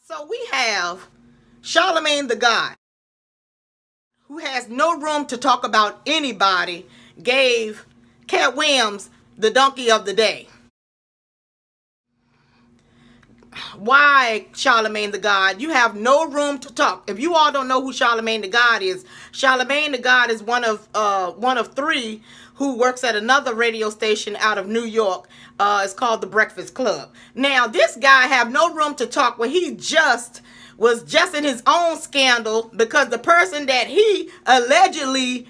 So we have Charlemagne the God, who has no room to talk about anybody, gave Katt Williams the donkey of the day. Why, Charlemagne the God? You have no room to talk. If you all don't know who Charlemagne the God is, Charlemagne the God is one of three who works at another radio station out of New York. It's called The Breakfast Club. Now, this guy have no room to talk when he was just in his own scandal because the person that he allegedly,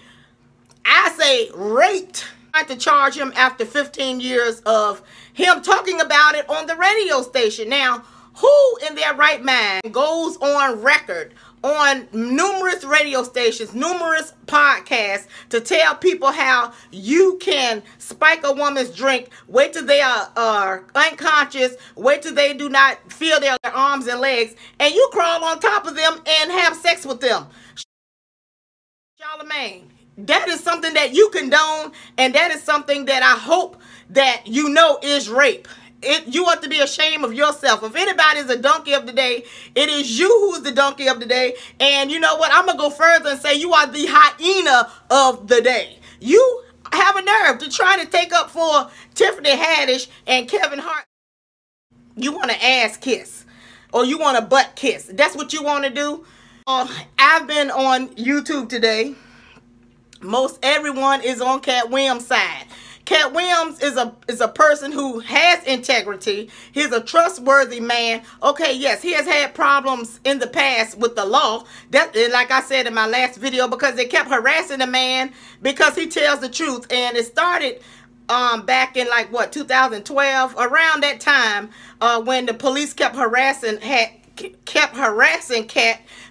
I say, raped, tried to charge him after 15 years of him talking about it on the radio station. Now, who in their right mind goes on record on numerous radio stations, numerous podcasts to tell people how you can spike a woman's drink, wait till they are unconscious, wait till they do not feel their arms and legs, and you crawl on top of them and have sex with them? Charlemagne, that is something that you condone, and that is something that I hope that you know is rape. You ought to be ashamed of yourself. If anybody is a donkey of the day, it is you who's the donkey of the day. And you know what? I'm going to go further and say you are the hyena of the day. You have a nerve to try to take up for Tiffany Haddish and Kevin Hart. You want to ass kiss or you want a butt kiss. That's what you want to do. I've been on YouTube today. Most everyone is on Katt Williams' side. Katt Williams is a person who has integrity. He's a trustworthy man. Okay, yes, he has had problems in the past with the law. That, like I said in my last video, because they kept harassing the man because he tells the truth. And it started back in like what, 2012, around that time, when the police kept harassing Katt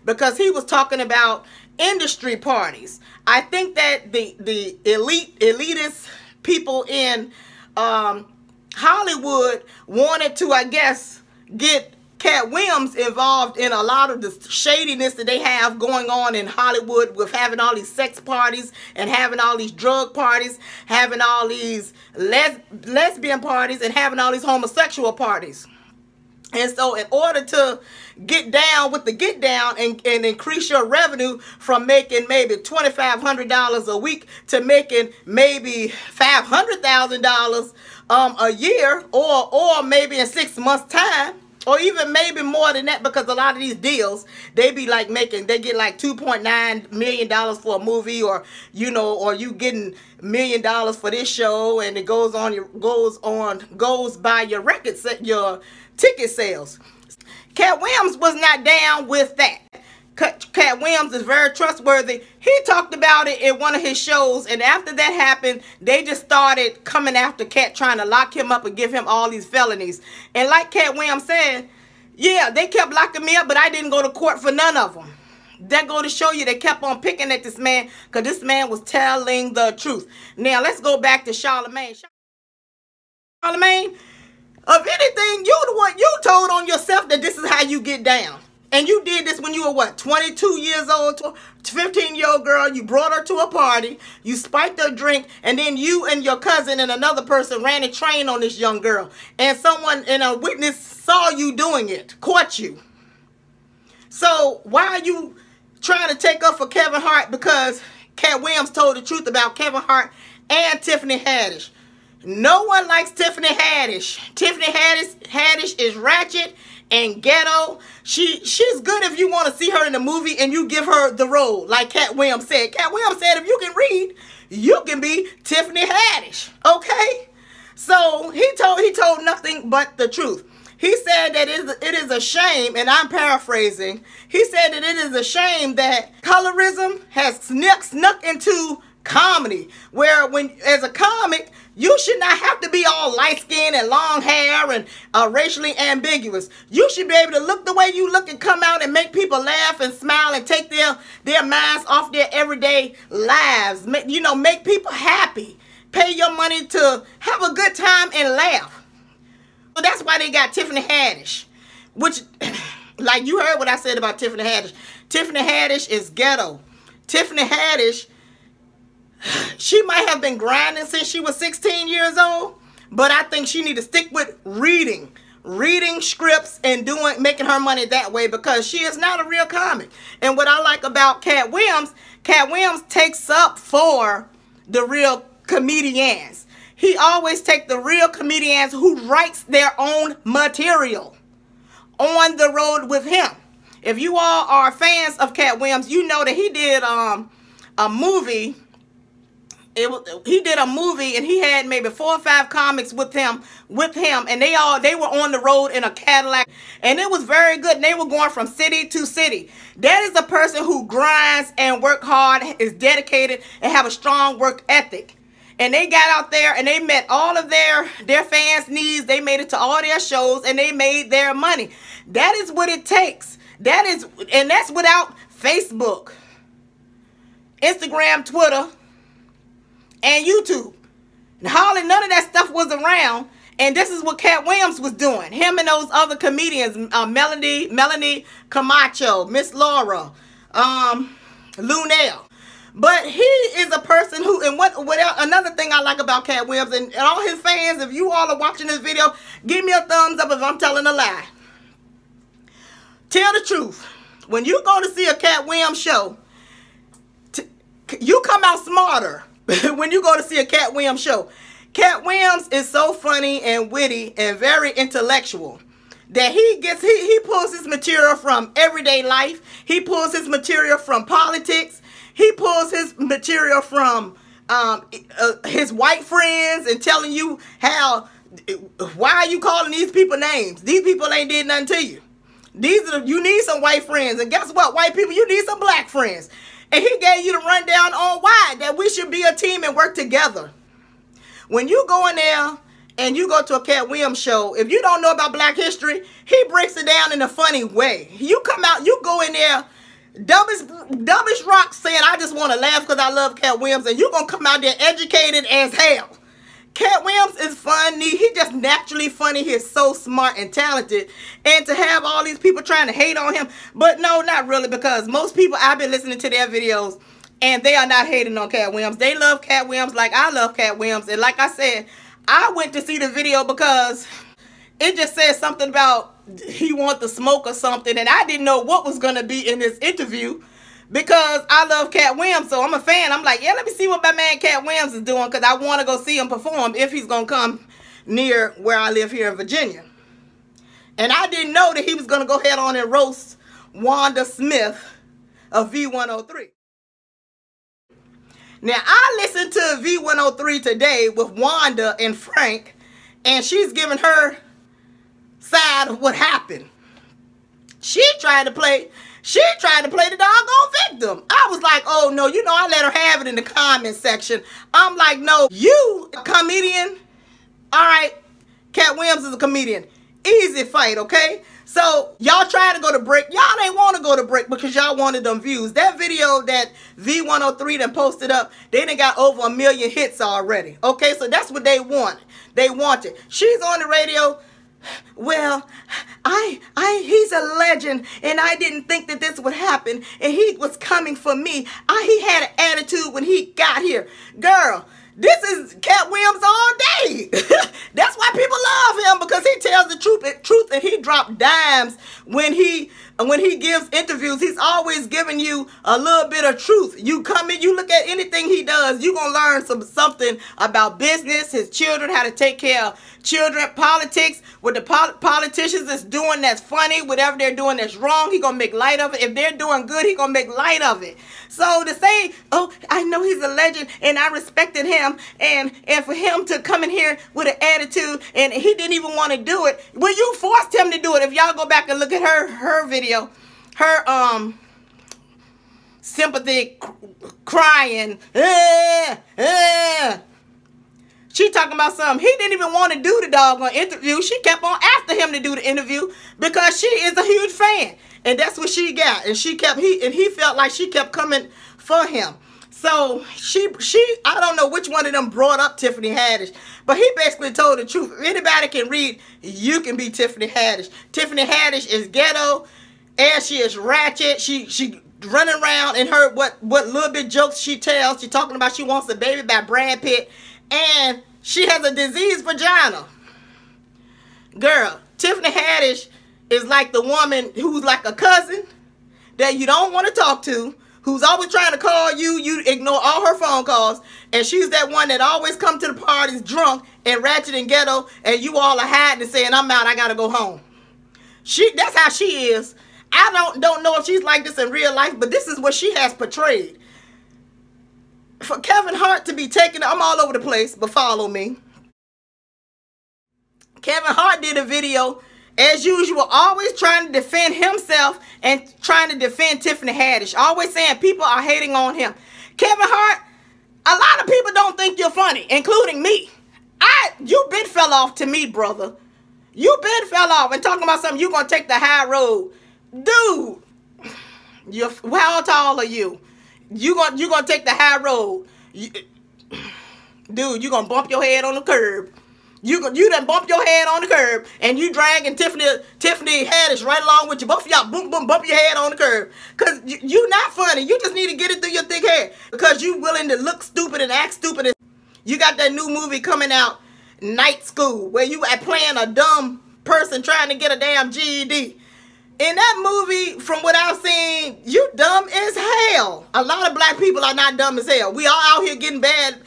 because he was talking about industry parties. I think that the elitist people in Hollywood wanted to, I guess, get Katt Williams involved in a lot of the shadiness that they have going on in Hollywood with having all these sex parties and having all these drug parties, having all these lesbian parties and having all these homosexual parties. And so in order to get down with the get down and increase your revenue from making maybe $2,500 a week to making maybe $500,000 a year, or maybe in 6 months time, or even maybe more than that, because a lot of these deals, they be like they get like $2.9 million for a movie, or you know, or you getting $1 million for this show, and it goes by your record set, your ticket sales. Katt Williams was not down with that. Katt Williams is very trustworthy. He talked about it in one of his shows, and after that happened, they just started coming after Katt, trying to lock him up and give him all these felonies. And like Katt Williams said, yeah, they kept locking me up, but I didn't go to court for none of them. That go to show you they kept on picking at this man because this man was telling the truth. Now, let's go back to Charlemagne. Charlemagne, of anything, you told on yourself that this is how you get down. And you did this when you were, what, 22 years old, 15-year-old girl. You brought her to a party. You spiked her drink. And then you and your cousin and another person ran a train on this young girl. And someone, and a witness saw you doing it, caught you. So why are you trying to take up for Kevin Hart? Because Katt Williams told the truth about Kevin Hart and Tiffany Haddish. No one likes Tiffany Haddish. Tiffany Haddish is ratchet and ghetto. She's good if you want to see her in a movie and you give her the role, like Katt Williams said. Katt Williams said if you can read, you can be Tiffany Haddish. Okay? So he told nothing but the truth. He said that it is a shame, and I'm paraphrasing. He said that it is a shame that colorism has snuck into comedy, where when as a comic you should not have to be all light-skinned and long hair and racially ambiguous. You should be able to look the way you look and come out and make people laugh and smile and take their minds off their everyday lives. Make people happy. Pay your money to have a good time and laugh. So that's why they got Tiffany Haddish, which, like you heard what I said about Tiffany Haddish. Tiffany Haddish is ghetto. Tiffany Haddish, she might have been grinding since she was 16 years old, but I think she need to stick with reading. reading scripts and making her money that way, because she is not a real comic. And what I like about Katt Williams takes up for the real comedians. He always takes the real comedians who writes their own material on the road with him. If you all are fans of Katt Williams, you know that he did a movie. He did a movie, and he had maybe 4 or 5 comics with him, and they were on the road in a Cadillac, and it was very good. And they were going from city to city. That is a person who grinds and work hard, is dedicated, and have a strong work ethic. And they got out there and they met all of their fans' needs. They made it to all their shows and they made their money. That is what it takes. And that's without Facebook, Instagram, Twitter, and YouTube. And hardly none of that stuff was around. And this is what Katt Williams was doing. Him and those other comedians, Melanie Camacho, Miss Laura, Lunell. But he is a person who, and another thing I like about Katt Williams and all his fans, if you all are watching this video, give me a thumbs up if I'm telling a lie. Tell the truth. When you go to see a Katt Williams show, you come out smarter when you go to see a Katt Williams show. Katt Williams is so funny and witty and very intellectual that he pulls his material from everyday life. He pulls his material from politics. He pulls his material from his white friends and telling you why are you calling these people names? These people ain't did nothing to you. You need some white friends. And guess what, white people, you need some black friends. And he gave you the rundown on why, that we should be a team and work together. When you go in there and you go to a Katt Williams show, if you don't know about black history, he breaks it down in a funny way. You come out, you go in there, dumbest rock saying, I just want to laugh because I love Katt Williams, and you're going to come out there educated as hell. Katt Williams is funny. He just naturally funny. He's so smart and talented. And to have all these people trying to hate on him, but no, not really, because most people, I've been listening to their videos, and they are not hating on Katt Williams. They love Katt Williams like I love Katt Williams. And like I said, I went to see the video because it just said something about he want to smoke or something, and I didn't know what was going to be in this interview because I love Katt Williams, so I'm a fan. I'm like, yeah, let me see what my man Katt Williams is doing, because I want to go see him perform if he's going to come near where I live here in Virginia. And I didn't know that he was going to go ahead on and roast Wanda Smiths of V103. Now, I listened to V103 today with Wanda and Frank, and she's giving her side of what happened. She tried to play the doggone victim. I was like, oh no, you know, I let her have it in the comment section. I'm like, no, you a comedian. All right, Katt Williams is a comedian. Easy fight, okay? So y'all try to go to break. Y'all ain't want to go to break because y'all wanted them views. That video that V103 done posted up, they done got over 1 million hits already. Okay, so that's what they want. They wanted. She's on the radio. Well, he's a legend, and I didn't think that this would happen, and he was coming for me. He had an attitude when he got here. Girl, this is Katt Williams all day. That's why people love him, because he tells the truth, and he drops dimes when he gives interviews. He's always giving you a little bit of truth. You come in, you look at anything he does, you're going to learn something about business, his children, how to take care of children, politics, what the politicians is doing that's funny, whatever they're doing that's wrong, he going to make light of it. If they're doing good, he going to make light of it. So to say, oh, I know he's a legend and I respected him, and for him to come in here with an attitude and he didn't even want to do it, well, you forced him to do it. If y'all go back and look at her video, her sympathy crying, she talking about something. He didn't even want to do the doggone interview. She kept on after him to do the interview because she is a huge fan. And that's what she got. And he felt like she kept coming for him. So I don't know which one of them brought up Tiffany Haddish, but he basically told the truth. If anybody can read, you can be Tiffany Haddish. Tiffany Haddish is ghetto, and she is ratchet. She running around and her what little bit jokes she tells. She talking about she wants a baby by Brad Pitt, and she has a diseased vagina. Girl, Tiffany Haddish is like the woman who's like a cousin that you don't want to talk to, who's always trying to call you. You ignore all her phone calls. And she's that one that always come to the parties drunk and ratchet and ghetto, and you all are hiding and saying, I'm out, I got to go home. That's how she is. I don't know if she's like this in real life, but this is what she has portrayed. For Kevin Hart to be taken, I'm all over the place, but follow me. Kevin Hart did a video, as usual, always trying to defend himself and trying to defend Tiffany Haddish. Always saying people are hating on him. Kevin Hart, a lot of people don't think you're funny, including me. You been fell off to me, brother. You been fell off and talking about something, you're going to take the high road. Dude, how tall are you? You're gonna take the high road. Dude, you're going to bump your head on the curb. You done bump your head on the curb, and you dragging Tiffany Haddish right along with you. Both of y'all bump your head on the curb. Because you not funny. You just need to get it through your thick head. Because you willing to look stupid and act stupid. You got that new movie coming out, Night School, where you are playing a dumb person trying to get a damn GED. In that movie, from what I've seen, you dumb as hell. A lot of black people are not dumb as hell. We all out here getting bad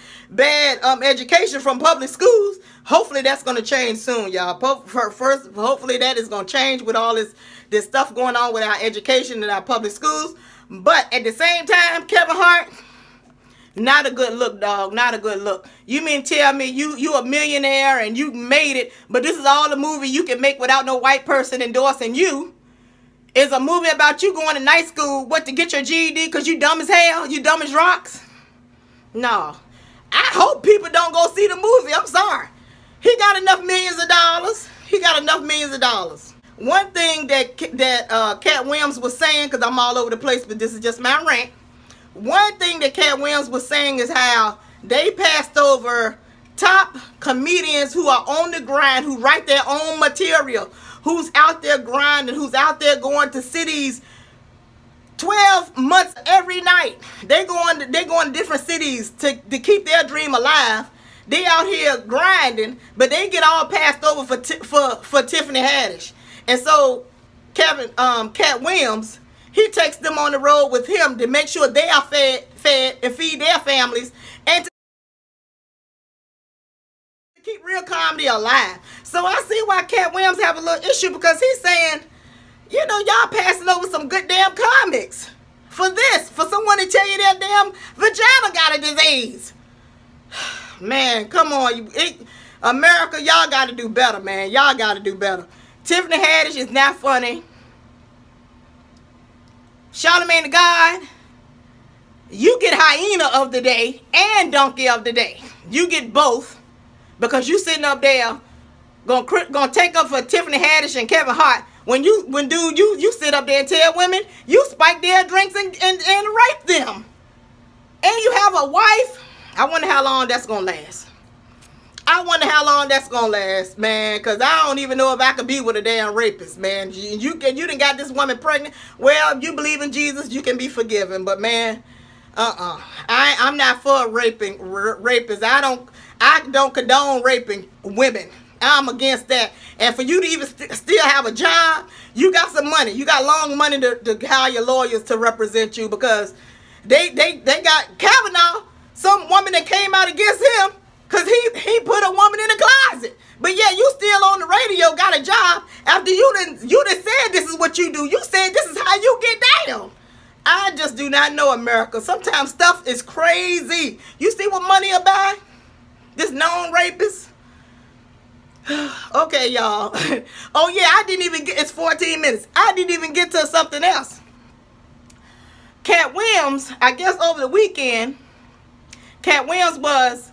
education from public schools. Hopefully that's going to change soon, y'all. First, hopefully that is going to change with all this stuff going on with our education in our public schools. But at the same time, Kevin Hart, not a good look, dog. Not a good look. You mean tell me you a millionaire and you made it, but this is all the movie you can make without no white person endorsing you? Is a movie about you going to night school, what, to get your GED because you dumb as hell? You dumb as rocks? No. I hope people don't go see the movie. I'm sorry. He got enough millions of dollars. He got enough millions of dollars. One thing that Katt Williams was saying, because I'm all over the place, but this is just my rant. One thing that Katt Williams was saying is how they passed over top comedians who are on the grind, who write their own material, who's out there grinding, who's out there going to cities 12 months every night. They going to different cities to keep their dream alive. They out here grinding, but they get all passed over for Tiffany Haddish. And so Katt Williams, he takes them on the road with him to make sure they are fed and feed their families, and to keep real comedy alive. So I see why Katt Williams have a little issue, because he's saying, you know, y'all passing over some good damn comics for this, for someone to tell you that damn vagina got a disease. Man, come on. America, y'all got to do better, man. Y'all got to do better. Tiffany Haddish is not funny. Charlamagne the God, you get hyena of the day and donkey of the day. You get both, because you sitting up there gonna take up for Tiffany Haddish and Kevin Hart. When dude, you sit up there and tell women you spike their drinks and rape them. And you have a wife. I wonder how long that's gonna last. I wonder how long that's gonna last, man, because I don't even know if I could be with a damn rapist, man. You done got this woman pregnant. Well, if you believe in Jesus, you can be forgiven. But man, I'm not for raping rapists. I don't condone raping women. I'm against that. And for you to even still have a job, you got some money. You got long money to hire lawyers to represent you, because they got Kavanaugh, some woman that came out against him because he put a woman in the closet. But yeah, you still on the radio, got a job after you done said this is what you do. You said this is how you get down. I just do not know, America. Sometimes stuff is crazy. You see what money will buy? This known rapist. Okay, y'all. Oh yeah, I didn't even get, it's 14 minutes. I didn't even get to something else. Katt Williams, I guess over the weekend, Katt Williams was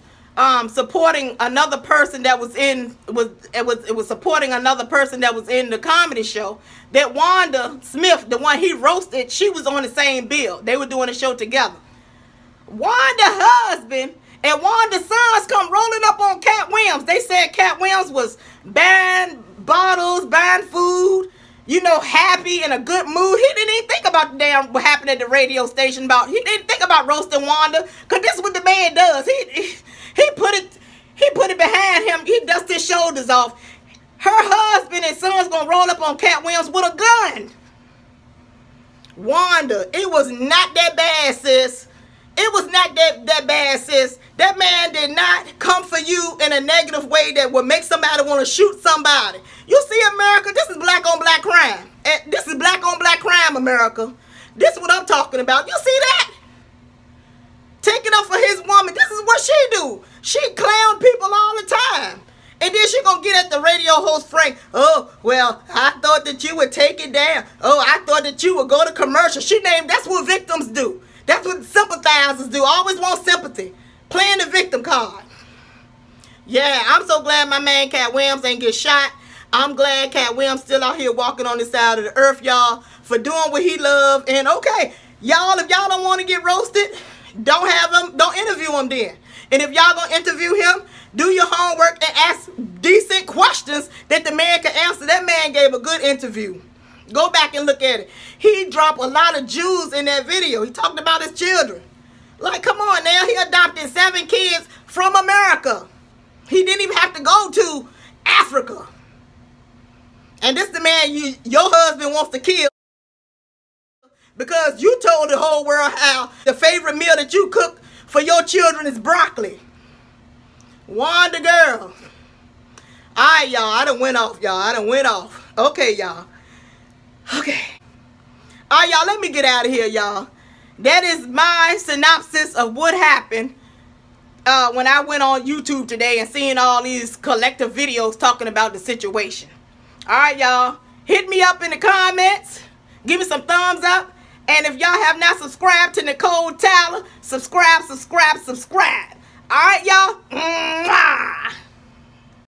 supporting another person that was supporting another person that was in the comedy show. That Wanda Smiths, the one he roasted, she was on the same bill. They were doing a show together. Wanda's husband and Wanda's sons come rolling up on Katt Williams. They said Katt Williams was buying bottles, buying food, you know, happy, in a good mood. He didn't even think about the damn what happened at the radio station. He didn't think about roasting Wanda, because this is what the man does. He put it behind him. He dusts his shoulders off. Her husband and son's gonna roll up on Katt Williams with a gun. Wanda, it was not that bad, sis. It was not that bad, sis. That man did not come for you in a negative way that would make somebody want to shoot somebody. You see, America, this is black on black crime. This is black on black crime, America. This is what I'm talking about. You see that? Taking up for his woman. This is what she do. She clown people all the time. And then she gonna get at the radio host Frank. Oh, well, I thought that you would take it down. Oh, I thought that you would go to commercial. That's what victims do. That's what sympathizers do. Always want sympathy. Playing the victim card. Yeah, I'm so glad my man Katt Williams ain't get shot. I'm glad Katt Williams still out here walking on the side of the earth, y'all, for doing what he loved. And okay, y'all, if y'all don't want to get roasted, don't interview him then. And if y'all gonna interview him, do your homework and ask decent questions that the man can answer. That man gave a good interview. Go back and look at it. He dropped a lot of Jews in that video. He talked about his children. Like, come on now. He adopted 7 kids from America. He didn't even have to go to Africa. And this the man your husband wants to kill because you told the whole world how the favorite meal that you cook for your children is broccoli. Wanda girl. Alright, y'all. I done went off, y'all. I done went off. Okay, y'all. Okay. Alright, y'all. Let me get out of here, y'all. That is my synopsis of what happened when I went on YouTube today and seeing all these collective videos talking about the situation. Alright, y'all. Hit me up in the comments. Give me some thumbs up. And if y'all have not subscribed to Nicole Tyler, subscribe. Alright, y'all. Mwah!